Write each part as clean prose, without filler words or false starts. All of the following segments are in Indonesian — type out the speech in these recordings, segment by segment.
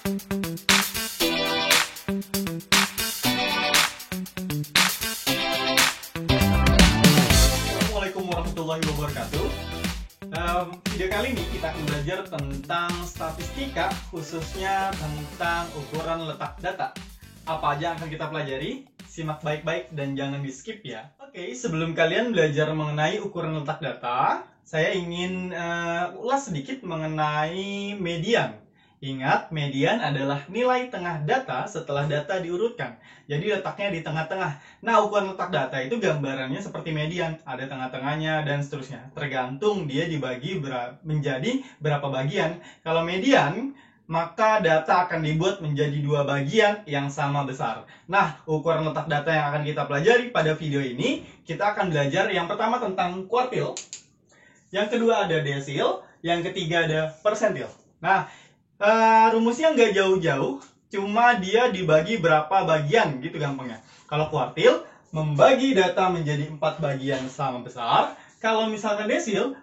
Assalamualaikum warahmatullahi wabarakatuh. Video kali ini kita akan belajar tentang statistika, khususnya tentang ukuran letak data. Apa aja yang akan kita pelajari? Simak baik-baik dan jangan di skip ya. Oke, sebelum kalian belajar mengenai ukuran letak data, saya ingin ulas sedikit mengenai median. Ingat, median adalah nilai tengah data setelah data diurutkan. Jadi letaknya di tengah-tengah. Nah, ukuran letak data itu gambarannya seperti median. Ada tengah-tengahnya dan seterusnya. Tergantung dia dibagi menjadi berapa bagian. Kalau median, maka data akan dibuat menjadi dua bagian yang sama besar. Nah, ukuran letak data yang akan kita pelajari pada video ini, kita akan belajar yang pertama tentang kuartil. Yang kedua ada desil. Yang ketiga ada persentil. Nah, rumusnya nggak jauh-jauh, cuma dia dibagi berapa bagian gitu gampangnya. Kalau kuartil, membagi data menjadi 4 bagian sama besar. Kalau misalkan desil,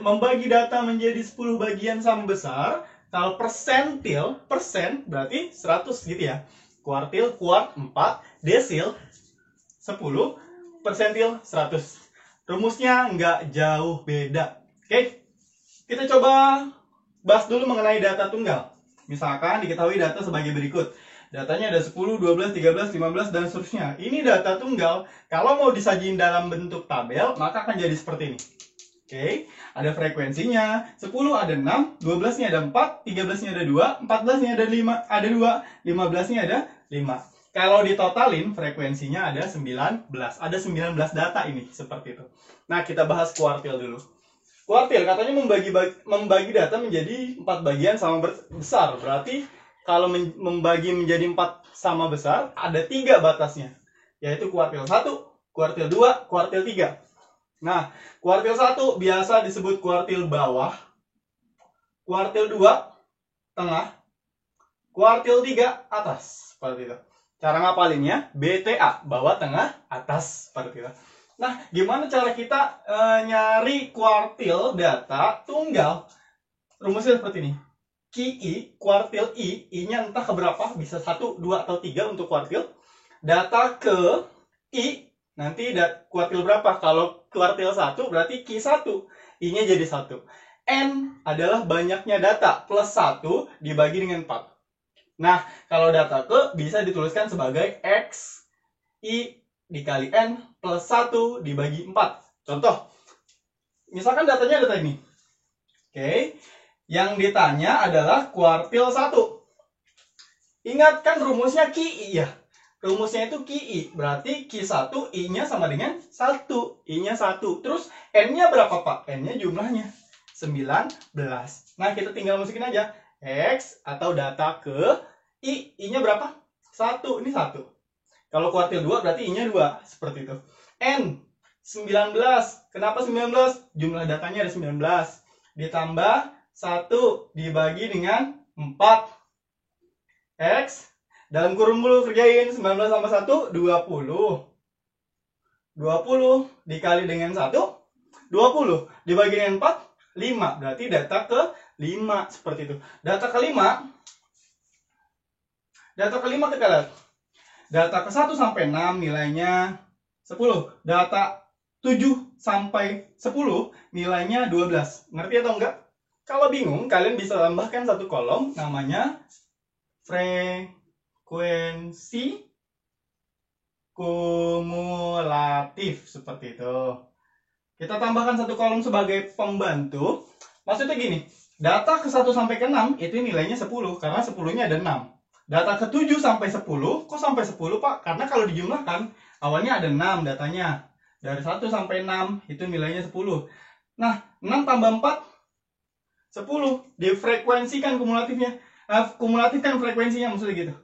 membagi data menjadi 10 bagian sama besar. Kalau persentil, persen berarti 100 gitu ya. Kuartil, kuart 4, desil 10, persentil 100. Rumusnya nggak jauh beda. Oke, kita coba bahas dulu mengenai data tunggal. Misalkan diketahui data sebagai berikut. Datanya ada 10, 12, 13, 15, dan seterusnya. Ini data tunggal. Kalau mau disajiin dalam bentuk tabel, maka akan jadi seperti ini. Oke, ada frekuensinya. 10 ada 6, 12-nya ada 4, 13-nya ada 2, 14-nya ada 5, ada 2, 15-nya ada 5. Kalau ditotalin, frekuensinya ada 19. Ada 19 data ini, seperti itu. Nah, kita bahas kuartil dulu. Kuartil katanya membagi data menjadi 4 bagian sama besar. Berarti kalau membagi menjadi 4 sama besar, ada 3 batasnya. Yaitu kuartil 1, kuartil 2, kuartil 3. Nah, kuartil 1 biasa disebut kuartil bawah. Kuartil 2, tengah. Kuartil 3, atas. Seperti itu. Cara ngapalinnya, BTA, bawah, tengah, atas. Seperti itu. Nah, gimana cara kita nyari kuartil data tunggal? Rumusnya seperti ini. QI, kuartil I-nya entah keberapa, bisa 1, 2, atau 3 untuk kuartil. Data ke I, nanti kuartil berapa? Kalau kuartil 1 berarti Q1, I-nya jadi 1. N adalah banyaknya data, plus 1 dibagi dengan 4. Nah, kalau data ke bisa dituliskan sebagai X, I dikali N plus 1 dibagi 4. Contoh, misalkan datanya data ini. Oke, yang ditanya adalah kuartil 1. Ingat kan rumusnya QI ya? Rumusnya itu QI, berarti Q1, I-nya sama dengan 1. I-nya 1. Terus N-nya berapa Pak? N-nya jumlahnya 19. Nah, kita tinggal masukin aja. X atau data ke I. I-nya berapa? 1. Ini 1. Kalau kuartil 2 berarti I-nya 2. Seperti itu. N, 19. Kenapa 19? Jumlah datanya ada 19. Ditambah 1 dibagi dengan 4. X, dalam kurung dulu kerjain. 19 tambah 1, 20. 20 dikali dengan 1, 20. Dibagi dengan 4, 5. Berarti data ke 5. Seperti itu. Data ke 5 kita lihat. Data ke 1 sampai 6 nilainya 10. Data 7 sampai 10 nilainya 12. Ngerti atau enggak? Kalau bingung, kalian bisa tambahkan satu kolom namanya frekuensi kumulatif. Seperti itu. Kita tambahkan satu kolom sebagai pembantu. Maksudnya gini, data ke 1 sampai ke 6 itu nilainya 10 karena 10-nya ada 6. Data ke 7 sampai 10, kok sampai 10 Pak? Karena kalau dijumlahkan, awalnya ada 6 datanya. Dari 1 sampai 6, itu nilainya 10. Nah, 6 tambah 4, 10. Difrekuensikan kumulatifnya. Kumulatif kan frekuensinya, maksudnya gitu.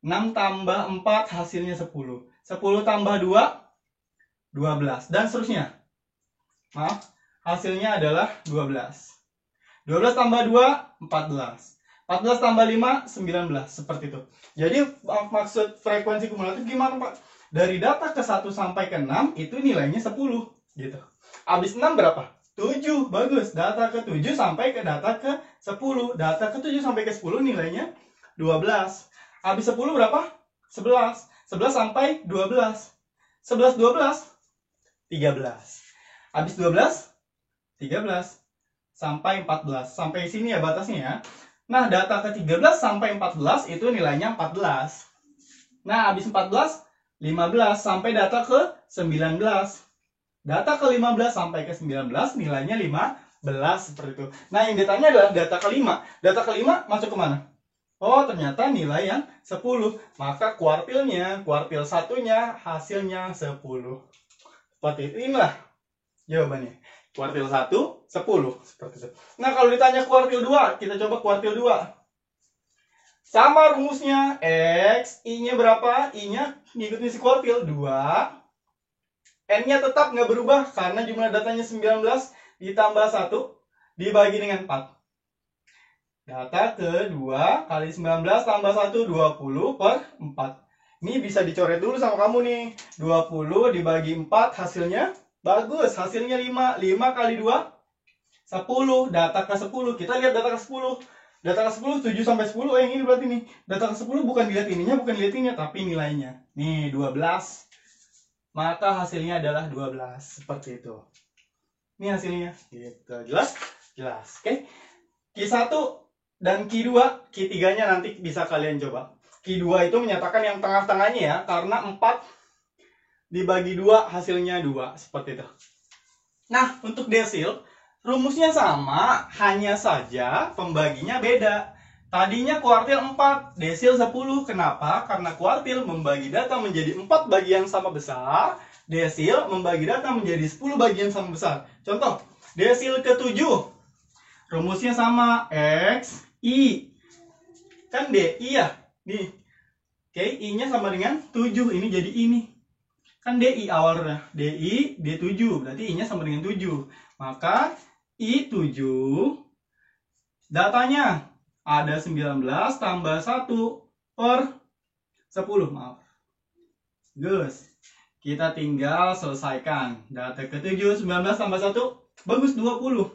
6 tambah 4, hasilnya 10. 10 tambah 2, 12. Dan seterusnya. Maaf, hasilnya adalah 12. 12 tambah 2, 14. 14 tambah 5, 19. Seperti itu. Jadi maksud frekuensi kumulatif gimana Pak? Dari data ke 1 sampai ke 6 itu nilainya 10 gitu. Habis 6 berapa? 7. Bagus. Data ke 7 sampai ke data ke 10. Data ke 7 sampai ke 10 nilainya 12. Habis 10 berapa? 11. 11 sampai 12. 11, 12, 13. Habis 12, 13. Sampai 14. Sampai sini ya batasnya ya. Nah, data ke 13 sampai 14 itu nilainya 14. Nah, habis 14, 15 sampai data ke 19. Data ke 15 sampai ke 19 nilainya 15 seperti itu. Nah, yang ditanya adalah data kelima. Data kelima masuk ke mana? Oh, ternyata nilai yang 10. Maka kuartilnya, kuartil satunya hasilnya 10. Seperti itu. Inilah jawabannya. Kuartil 1, 10. Seperti itu. Nah, kalau ditanya kuartil 2, kita coba kuartil 2. Sama rumusnya, X, I-nya berapa? I-nya ngikutin si kuartil 2. N-nya tetap nggak berubah karena jumlah datanya 19 ditambah 1 dibagi dengan 4. Data kedua kali 19 tambah 1, 20 per 4. Ini bisa dicoret dulu sama kamu nih. 20 dibagi 4 hasilnya bagus. Hasilnya 5. 5 kali 2, 10. Data ke 10. Kita lihat data ke 10. Data ke 10, 7 sampai 10. Yang ini berarti nih. Data ke 10 bukan dilihat ininya, bukan dilihat ininya, tapi nilainya. Nih, 12. Maka hasilnya adalah 12. Seperti itu. Ini hasilnya. Gitu. Jelas? Jelas. Oke. Q1 dan Q2. Q3-nya nanti bisa kalian coba. Q2 itu menyatakan yang tengah-tengahnya ya. Karena 4 dibagi 2 hasilnya 2. Seperti itu. Nah, untuk desil, rumusnya sama. Hanya saja pembaginya beda. Tadinya kuartil 4, desil 10. Kenapa? Karena kuartil membagi data menjadi 4 bagian sama besar. Desil membagi data menjadi 10 bagian sama besar. Contoh, desil ke-7. Rumusnya sama. X, I. Kan DI ya? Nih. Oke, I-nya sama dengan 7. Ini jadi ini. Kan DI awalnya. DI, D7. Berarti I-nya sama dengan 7. Maka I7. Datanya ada 19 tambah 1 per 10. Maaf. Gus. Kita tinggal selesaikan. Data ke-7, 19 tambah 1. Bagus, 20.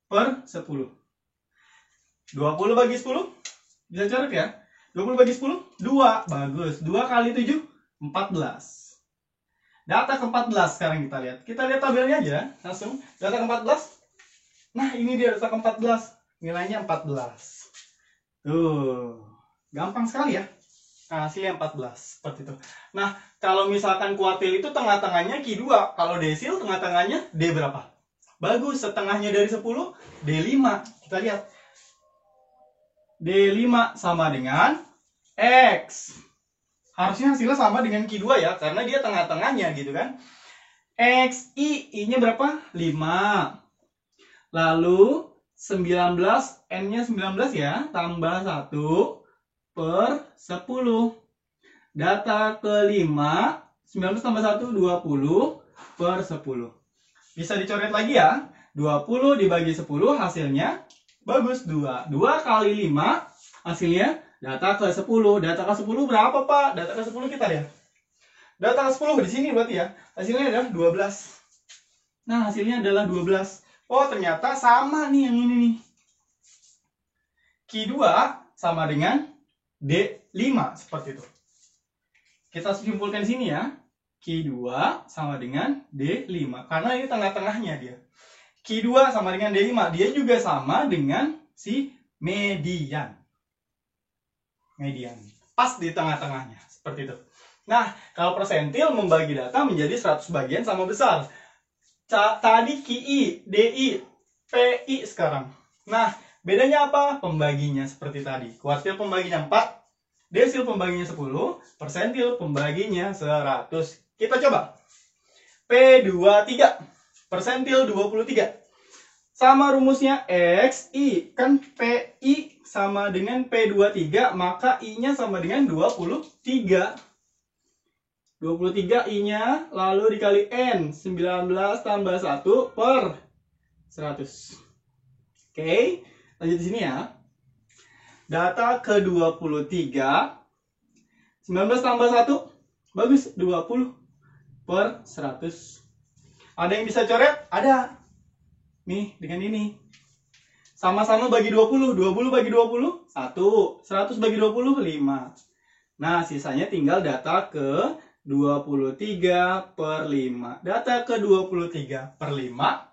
Per 10. 20 bagi 10. Bisa coret ya? 20 bagi 10. 2. Bagus. 2 kali 7. 14. Data ke-14 sekarang kita lihat. Kita lihat tabelnya aja. Langsung. Data ke-14. Nah, ini dia data ke-14. Nilainya 14. Tuh. Gampang sekali ya. Nah, hasilnya 14. Seperti itu. Nah, kalau misalkan kuartil itu tengah-tengahnya Q2. Kalau desil tengah-tengahnya D berapa? Bagus. Setengahnya dari 10. D5. Kita lihat. D5 sama dengan X. Harusnya hasilnya sama dengan Q2 ya. Karena dia tengah-tengahnya gitu kan. X, I-nya berapa? 5. Lalu 19, N-nya 19 ya, tambah 1 per 10. Data ke-5, 19 tambah 1, 20 per 10. Bisa dicoret lagi ya. 20 dibagi 10 hasilnya bagus 2. 2 kali 5 hasilnya data ke-10. Data ke-10 berapa, Pak? Data ke-10 kita lihat. Data ke-10 di sini berarti ya. Hasilnya adalah 12. Nah, hasilnya adalah 12. Oh, ternyata sama nih yang ini nih. Q2 sama dengan D5 seperti itu. Kita simpulkan di sini ya. Q2 sama dengan D5 karena ini tengah-tengahnya dia. Q2 sama dengan D5, dia juga sama dengan si median. Median. Pas di tengah-tengahnya seperti itu. Nah, kalau persentil membagi data menjadi 100 bagian sama besar. Tadi QI, DI, PI sekarang. Nah, bedanya apa? Pembaginya seperti tadi. Kuartil pembaginya 4, desil pembaginya 10, persentil pembaginya 100. Kita coba. P23, persentil 23. Sama rumusnya X, I. Kan PI sama dengan P23, maka I-nya sama dengan 23. 23 I-nya lalu dikali N, 19 tambah 1 per 100. Oke, lanjut di sini ya. Data ke-23, 19 tambah 1, bagus, 20 per 100. Ada yang bisa coret? Ada. Nih, dengan ini. Sama-sama bagi 20. 20 bagi 20, 1. 100 bagi 20, 5. Nah, sisanya tinggal data ke 23 per 5. Data ke 23 per 5.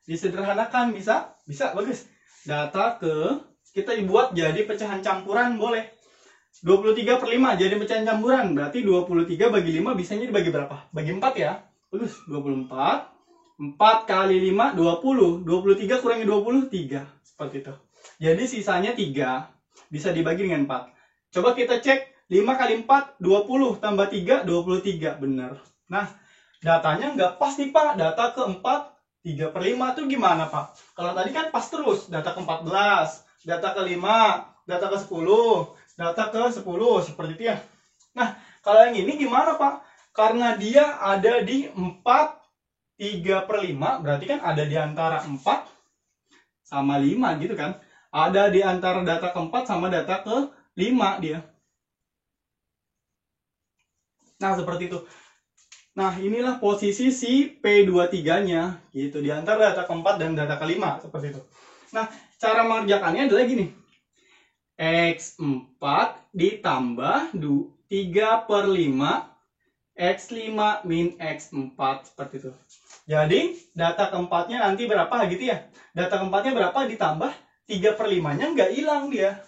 Disederhanakan, bisa? Bisa, bagus. Data ke, kita dibuat jadi pecahan campuran, boleh. 23 per 5 jadi pecahan campuran. Berarti 23 bagi 5 bisanya dibagi berapa? Bagi 4 ya. Bagus, 24. 4 kali 5, 20. 23 kurangi 20, 3. Seperti itu. Jadi sisanya 3. Bisa dibagi dengan 4. Coba kita cek. 5 kali 4, 20. Tambah 3, 23. Benar. Nah, datanya nggak pas nih Pak. Data ke 4, 3 per 5 itu gimana Pak? Kalau tadi kan pas terus. Data ke 14. Data ke 5. Data ke 10. Data ke 10. Seperti itu ya. Nah, kalau yang ini gimana Pak? Karena dia ada di 4, 3 per 5, berarti kan ada di antara 4 sama 5 gitu kan. Ada di antara data ke-4 sama data ke-5 dia. Nah, seperti itu. Nah, inilah posisi si P23-nya gitu, di antara data ke-4 dan data ke-5, seperti itu. Nah, cara mengerjakannya adalah gini. X4 ditambah 3 per 5 X5 min X4, seperti itu. Jadi, data keempatnya nanti berapa gitu ya. Data keempatnya berapa ditambah 3 per 5-nya nggak hilang dia.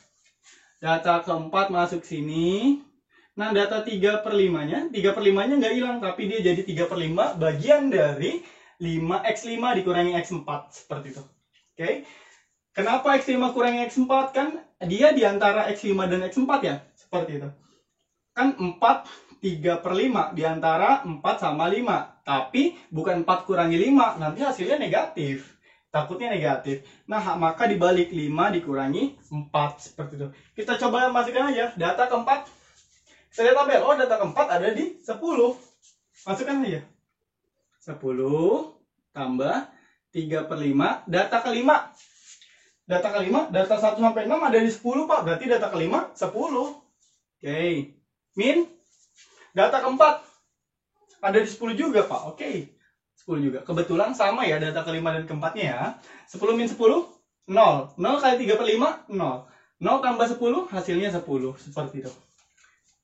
Data keempat masuk sini. Nah, data 3 per 5-nya, 3 per 5-nya nggak hilang. Tapi dia jadi 3 per 5 bagian dari 5X5 dikurangi X4. Seperti itu. Oke. Kenapa X5 kurangi X4? Kan dia di antara X5 dan X4 ya. Seperti itu. Kan 4 3 per 5 diantara 4 sama 5. Tapi bukan 4 kurangi 5. Nanti hasilnya negatif. Takutnya negatif. Nah, maka dibalik 5 dikurangi 4. Seperti itu. Kita coba masukkan aja. Data keempat. Kita lihat tabel. Oh, data keempat ada di 10. Masukkan aja. 10 tambah 3 per 5. Data kelima. Data kelima. Data 1 sampai 6 ada di 10, Pak. Berarti data kelima 10. Oke. Min. Data keempat ada di 10 juga Pak. Oke. 10 juga. Kebetulan sama ya data kelima dan keempatnya ya. 10 min 10, 0. 0 kali 3 per 5, 0. 0 tambah 10, hasilnya 10. Seperti itu.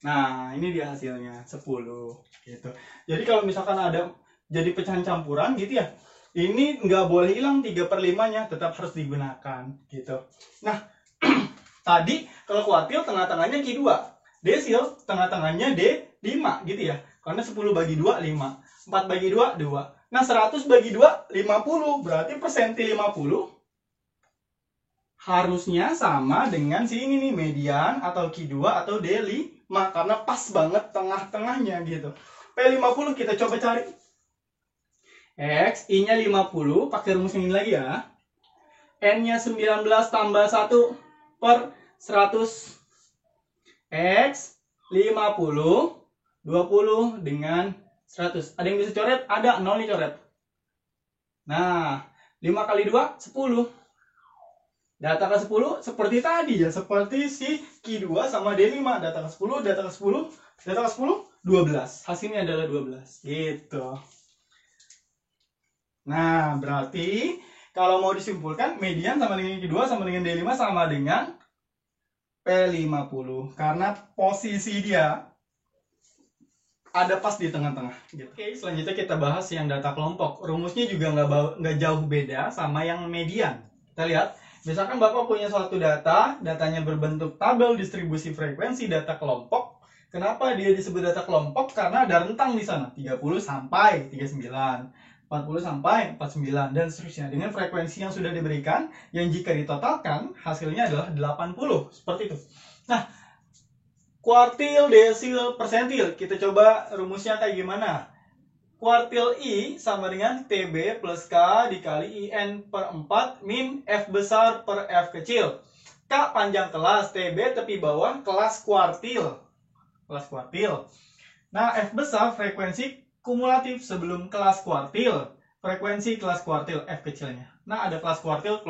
Nah, ini dia hasilnya. 10. Gitu. Jadi kalau misalkan ada jadi pecahan campuran gitu ya. Ini nggak boleh hilang 3 per 5-nya. Tetap harus digunakan. Gitu. Nah, tadi kalau kuartil tengah-tengahnya Q2. Desil tengah-tengahnya D5 gitu ya. Karena 10 bagi 2, 5. 4 bagi 2, 2. Nah, 100 bagi 2, 50. Berarti persenti 50 harusnya sama dengan si ini nih, median atau Q2 atau D5. Karena pas banget tengah-tengahnya gitu. P50 kita coba cari. X, I-nya 50. Pakai rumus ini lagi ya. N-nya 19 tambah 1 per 100. X 50 20 dengan 100. Ada yang bisa coret? Ada, 0 nih coret. Nah, 5 kali 2 10. Data ke 10 seperti tadi ya, seperti si Q2 sama D5. Data ke 10, data ke 10, data ke 10 12. Hasilnya adalah 12. Gitu. Nah, berarti kalau mau disimpulkan median sama dengan Q2 sama dengan D5 sama dengan P50 karena posisi dia ada pas di tengah-tengah. Gitu. Oke, selanjutnya kita bahas yang data kelompok. Rumusnya juga nggak jauh beda sama yang median. Kita lihat, misalkan Bapak punya suatu data, datanya berbentuk tabel distribusi frekuensi data kelompok. Kenapa dia disebut data kelompok? Karena ada rentang di sana, 30 sampai 39. 40 sampai 49 dan seterusnya dengan frekuensi yang sudah diberikan yang jika ditotalkan hasilnya adalah 80 seperti itu. Nah, kuartil, desil, persentil kita coba rumusnya kayak gimana. Kuartil I sama dengan TB plus K dikali IN per 4 min F besar per F kecil. K panjang kelas, TB tepi bawah kelas kuartil. Kelas kuartil. Nah, F besar frekuensi kumulatif sebelum kelas kuartil. Frekuensi kelas kuartil F kecilnya. Nah, ada kelas kuartil,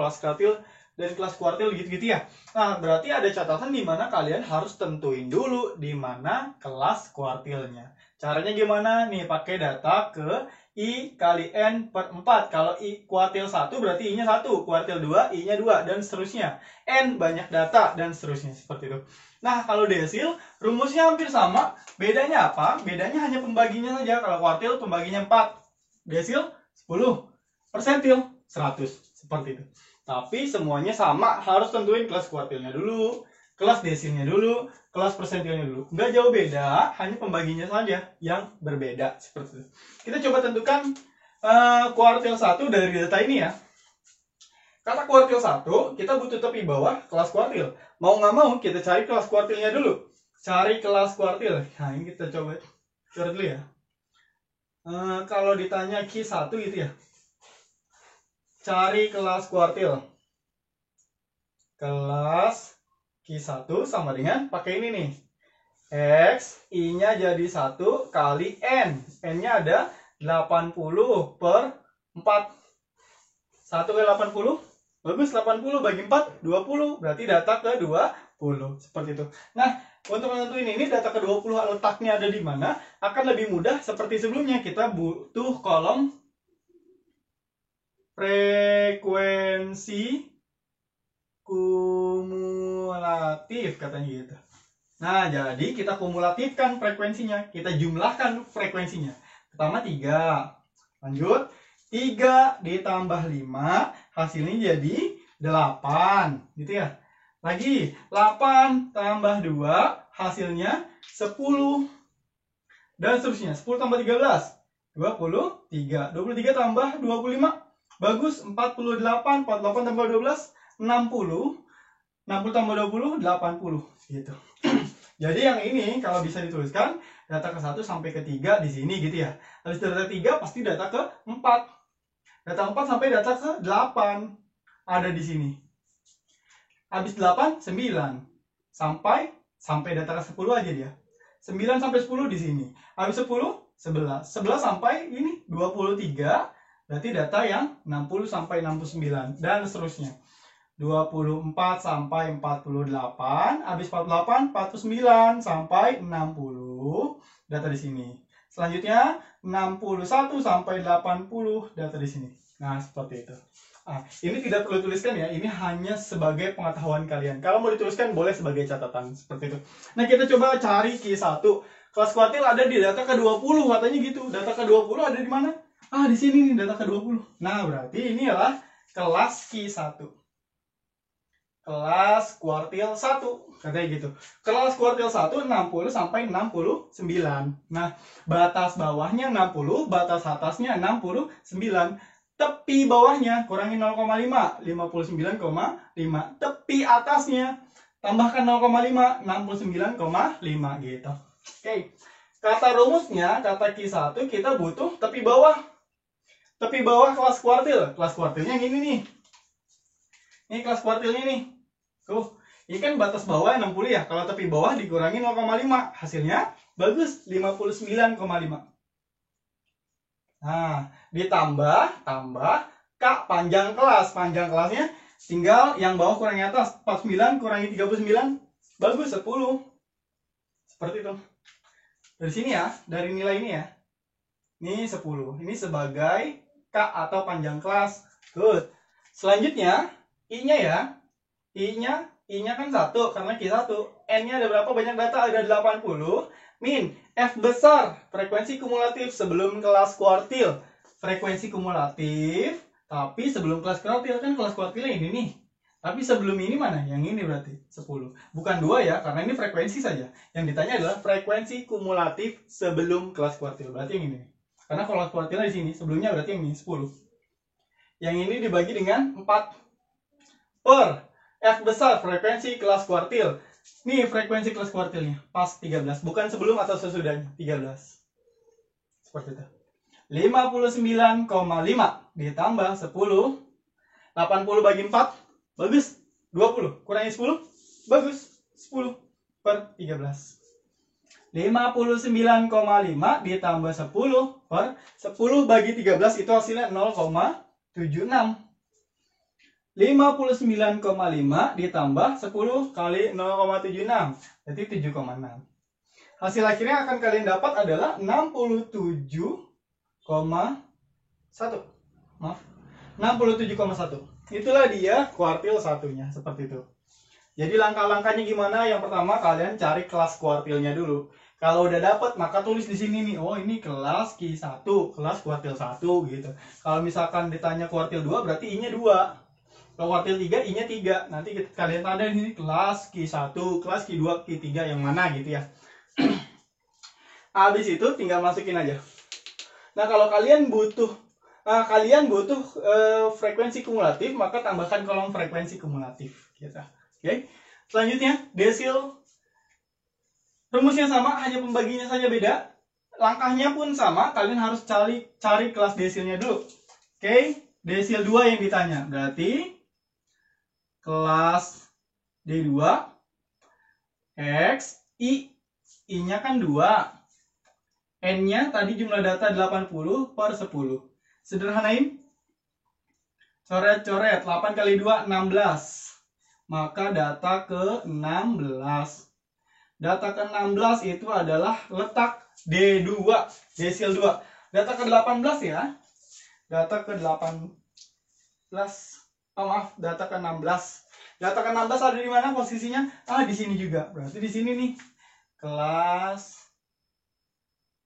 dan kelas kuartil gitu-gitu ya. Nah, berarti ada catatan di mana kalian harus tentuin dulu di mana kelas kuartilnya. Caranya gimana? Nih, pakai data ke I kali N per 4. Kalau I kuartil 1 berarti I-nya 1, kuartil 2 I-nya 2, dan seterusnya. N banyak data, dan seterusnya. Seperti itu. Nah, kalau desil, rumusnya hampir sama. Bedanya apa? Bedanya hanya pembaginya saja. Kalau kuartil pembaginya 4. Desil 10. Persentil 100. Seperti itu. Tapi semuanya sama. Harus tentuin kelas kuartilnya dulu, kelas desilnya dulu, kelas persentilnya dulu. Nggak jauh beda, hanya pembaginya saja yang berbeda. Seperti itu. Kita coba tentukan kuartil 1 dari data ini ya. Kata kuartil 1, kita butuh tepi bawah kelas kuartil. Mau nggak mau, kita cari kelas kuartilnya dulu. Cari kelas kuartil. Nah, ini kita coba dulu ya. Kalau ditanya Q1 gitu ya. Cari kelas kuartil. Kelas Q1 sama dengan pakai ini nih. X, I-nya jadi 1 kali N. N-nya ada 80 per 4. 1 kali 80. Bagus, 80 bagi 4, 20. Berarti data ke 20. Seperti itu. Nah, untuk menentuin ini data ke 20 letaknya ada di mana, akan lebih mudah seperti sebelumnya. Kita butuh kolom frekuensi kumulatif katanya gitu. Nah, jadi kita kumulatifkan frekuensinya, kita jumlahkan frekuensinya. Pertama 3. Lanjut, 3 ditambah 5 hasilnya jadi 8, gitu ya. Lagi 8 tambah 2 hasilnya 10. Dan seterusnya, 10 tambah 13 23. 23 tambah 25 bagus, 48. 48 tambah 12 60. 60 tambah 20 80 gitu. Jadi yang ini kalau bisa dituliskan data ke 1 sampai ke 3 di sini gitu ya. Habis data 3 pasti data ke 4. Data 4 sampai data ke 8 ada di sini. Habis 8 9 sampai data ke 10 aja dia. 9 sampai 10 di sini. Habis 10 11. 11 sampai ini 23. Berarti data yang 60 sampai 69 dan seterusnya. 24 sampai 48, habis 48 49 sampai 60 data di sini. Selanjutnya 61 sampai 80 data di sini. Nah, seperti itu. Ini tidak perlu tuliskan ya, ini hanya sebagai pengetahuan kalian. Kalau mau dituliskan boleh sebagai catatan seperti itu. Nah, kita coba cari Q1. Kelas kuartil ada di data ke-20 katanya gitu. Data ke-20 ada di mana? Di sini nih data ke-20. Nah, berarti ini adalah kelas Q1. Kelas kuartil 1 katanya gitu. Kelas kuartil 1 60 sampai 69. Nah, batas bawahnya 60, batas atasnya 69. Tepi bawahnya kurangi 0,5, 59,5. Tepi atasnya tambahkan 0,5, 69,5 gitu. Oke. Kata rumusnya, kata Q1 kita butuh tepi bawah. Tepi bawah kelas kuartil. Kelas kuartilnya yang ini nih. Ini kelas kuartilnya nih. Tuh, ini kan batas bawah 60 ya. Kalau tepi bawah dikurangi 0,5. Hasilnya bagus, 59,5. Nah, ditambah K panjang kelas. Panjang kelasnya tinggal yang bawah kurangi atas. 49 kurangi 39. Bagus, 10. Seperti itu. Dari sini ya, dari nilai ini ya. Ini 10. Ini sebagai K atau panjang kelas. Good. Selanjutnya, I-nya ya. I-nya kan 1 karena Q1. N-nya ada berapa? Banyak data, ada 80. Min F besar, frekuensi kumulatif sebelum kelas kuartil. Frekuensi kumulatif, tapi sebelum kelas kuartil kan kelas kuartilnya ini nih. Tapi sebelum ini mana? Yang ini berarti 10. Bukan 2 ya, karena ini frekuensi saja. Yang ditanya adalah frekuensi kumulatif sebelum kelas kuartil. Berarti yang ini. Karena kelas kuartilnya di sini, sebelumnya berarti yang ini 10. Yang ini dibagi dengan 4 per F besar, frekuensi kelas kuartil. Nih frekuensi kelas kuartilnya, pas 13. Bukan sebelum atau sesudahnya, 13. Seperti itu. 59,5 ditambah 10. 80 bagi 4, bagus. 20, kurangi 10, bagus. 10 per 13. 59,5 ditambah 10 per 10 bagi 13 itu hasilnya 0,76. 59,5 ditambah 10 kali 0,76 berarti 7,6. Hasil akhirnya akan kalian dapat adalah 67,6 Maaf. 67,1. Itulah dia kuartil satunya, seperti itu. Jadi langkah-langkahnya gimana? Yang pertama kalian cari kelas kuartilnya dulu. Kalau udah dapet maka tulis di sini nih, oh ini kelas Q1, kelas kuartil 1 gitu. Kalau misalkan ditanya kuartil 2 berarti I-nya 2. Kalau kuartil 3 I-nya 3. Nanti kalian tanda ini kelas Q1, kelas Q2, Q3 yang mana gitu ya. Habis itu tinggal masukin aja. Nah, kalau kalian butuh frekuensi kumulatif, maka tambahkan kolom frekuensi kumulatif gitu. Oke. Selanjutnya, desil. Rumusnya sama, hanya pembaginya saja beda. Langkahnya pun sama, kalian harus cari kelas desilnya dulu. Oke, desil 2 yang ditanya. Berarti kelas D2 X I-nya kan 2. N-nya tadi jumlah data 80 per 10. Sederhanain. Coret-coret. 8 kali 2, 16. Maka data ke-16. Data ke-16 itu adalah letak D2. Desil 2. Data ke-18 ya. Data ke-18. Oh maaf, data ke-16. Data ke-16 ada di mana posisinya? Di sini juga. Berarti di sini nih. Kelas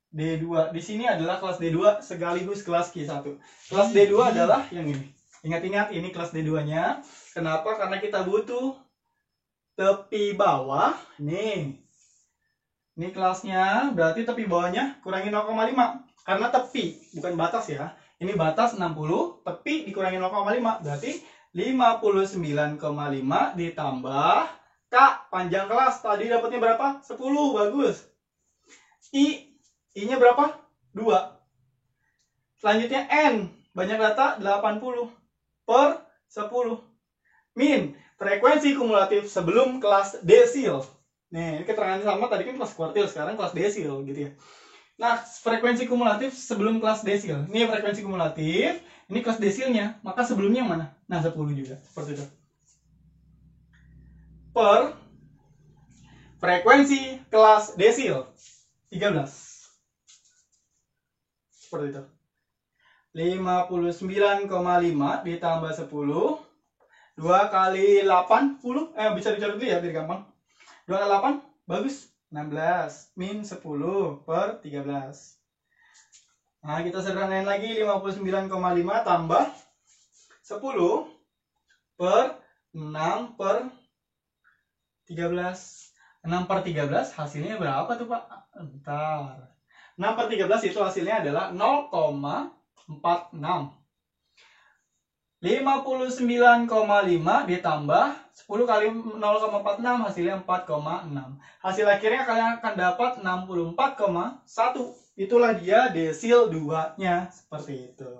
D2. Di sini adalah kelas D2 sekaligus kelas Q1. Kelas D2 adalah yang ini. Ingat-ingat ini kelas D2-nya. Kenapa? Karena kita butuh tepi bawah. Nih. Ini kelasnya. Berarti tepi bawahnya kurangi 0,5. Karena tepi, bukan batas ya. Ini batas 60, tepi dikurangi 0,5. Berarti 59,5 ditambah K panjang kelas. Tadi dapatnya berapa? 10. Bagus. I-nya berapa? 2. Selanjutnya N. Banyak data 80 per 10. Min. Frekuensi kumulatif sebelum kelas desil. Nih, ini keterangannya sama. Tadi kan kelas kuartil, sekarang kelas desil gitu ya. Nah, frekuensi kumulatif sebelum kelas desil. Ini frekuensi kumulatif. Ini kelas desilnya. Maka sebelumnya yang mana? Nah, 10 juga. Seperti itu. Per frekuensi kelas desil 13. Seperti itu. 59,5 ditambah 10. 2 kali 80. Bisa dicoret dulu ya biar gampang. 2 kali 8. Bagus. 16. Min 10 per 13. Nah, kita sederhanain lagi. 59,5 tambah 10 per 6 per 13. 6 per 13 hasilnya berapa tuh Pak? Bentar. 6 per 13 itu hasilnya adalah 0,46. 59,5 ditambah 10 kali 0,46 hasilnya 4,6. Hasil akhirnya kalian akan dapat 64,1. Itulah dia desil 2-nya. Seperti itu.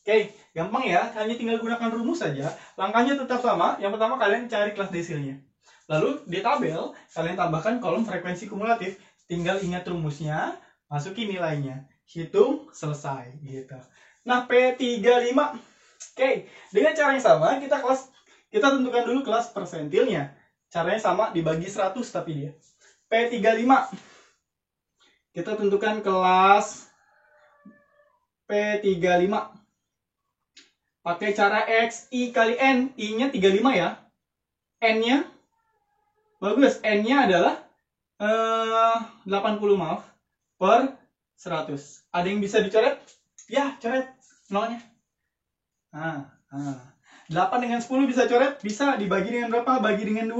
Oke, gampang ya. Hanya tinggal gunakan rumus saja. Langkahnya tetap sama. Yang pertama kalian cari kelas desilnya. Lalu di tabel kalian tambahkan kolom frekuensi kumulatif. Tinggal ingat rumusnya. Masukin nilainya, hitung, selesai gitu. Nah, P35. Oke, dengan cara yang sama kita tentukan dulu kelas persentilnya. Caranya sama, dibagi 100 tapi dia. P35. Kita tentukan kelas P35. Pakai cara X I kali N. I-nya 35 ya. N-nya bagus, N-nya adalah 80 maaf. Per 100. Ada yang bisa dicoret? Ya, coret nolnya. 8 dengan 10 bisa coret? Bisa. Dibagi dengan berapa? Bagi dengan 2.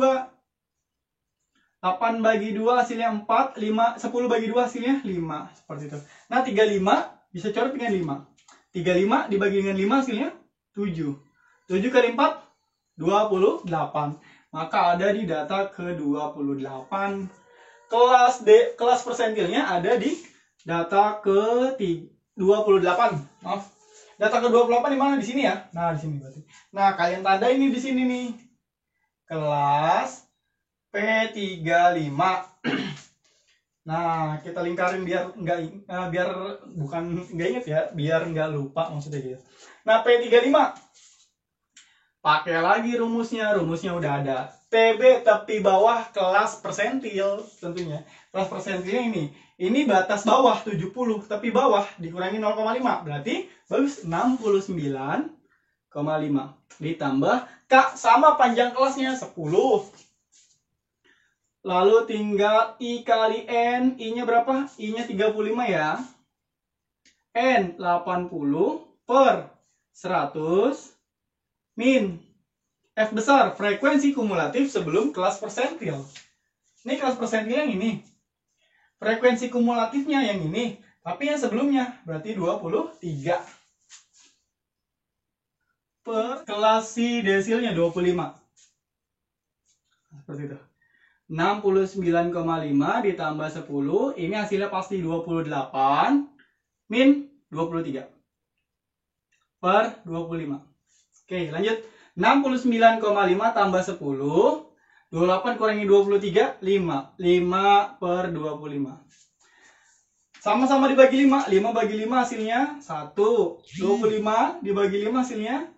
8 bagi 2 hasilnya 4. 10 bagi 2 hasilnya 5. Seperti itu. Nah, 35 bisa coret dengan 5. 35 dibagi dengan 5 hasilnya 7. 7 kali 4, 28. Maka ada di data ke-28. Kelas persentilnya ada di data ke-28. Maaf. Data ke-28 di mana? Di sini ya. Nah, di sini berarti. Nah, kalian tanda ini di sini nih. Kelas P35. Nah, kita lingkarin biar bukan nggak inget ya, biar nggak lupa maksudnya gitu. Nah, P35. Pakai lagi rumusnya udah ada. TB tepi bawah kelas persentil tentunya. Kelas persentilnya Ini batas bawah 70, tapi bawah dikurangi 0,5. Berarti bagus 69,5. Ditambah K sama panjang kelasnya 10. Lalu tinggal I kali N. I-nya berapa? I-nya 35 ya. N 80 per 100 min F besar, frekuensi kumulatif sebelum kelas persentil. Ini kelas persentil yang ini. Frekuensi kumulatifnya yang ini, tapi yang sebelumnya berarti 23. Per kelas desilnya 25. Seperti itu. 69,5 ditambah 10, ini hasilnya pasti 28 min 23 per 25. Oke, lanjut. 69,5 tambah 10, 28 kurangi 23, 5. 5 per 25. Sama-sama dibagi 5. 5 bagi 5 hasilnya 1. 25 dibagi 5 hasilnya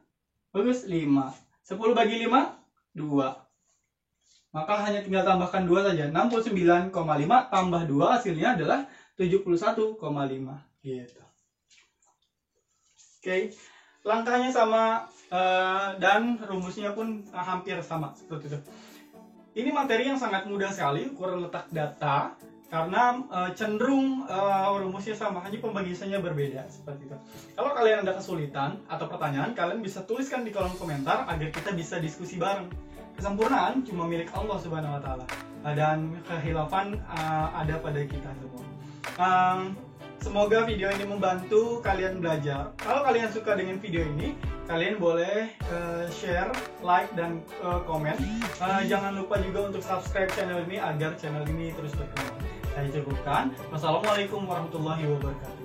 bagus 5. 10 bagi 5, 2. Maka hanya tinggal tambahkan 2 saja. 69,5 tambah 2 hasilnya adalah 71,5. Gitu. Oke. Langkahnya sama dan rumusnya pun hampir sama seperti itu. Ini materi yang sangat mudah sekali, ukuran letak data, karena cenderung rumusnya sama, hanya pembagiannya berbeda seperti itu. Kalau kalian ada kesulitan atau pertanyaan, kalian bisa tuliskan di kolom komentar agar kita bisa diskusi bareng. Kesempurnaan cuma milik Allah Subhanahu wa Ta'ala, dan kehilafan ada pada kita semua. Semoga video ini membantu kalian belajar. Kalau kalian suka dengan video ini, kalian boleh share, like, dan komen. Jangan lupa juga untuk subscribe channel ini agar channel ini terus berkembang. Saya cukupkan. Wassalamualaikum warahmatullahi wabarakatuh.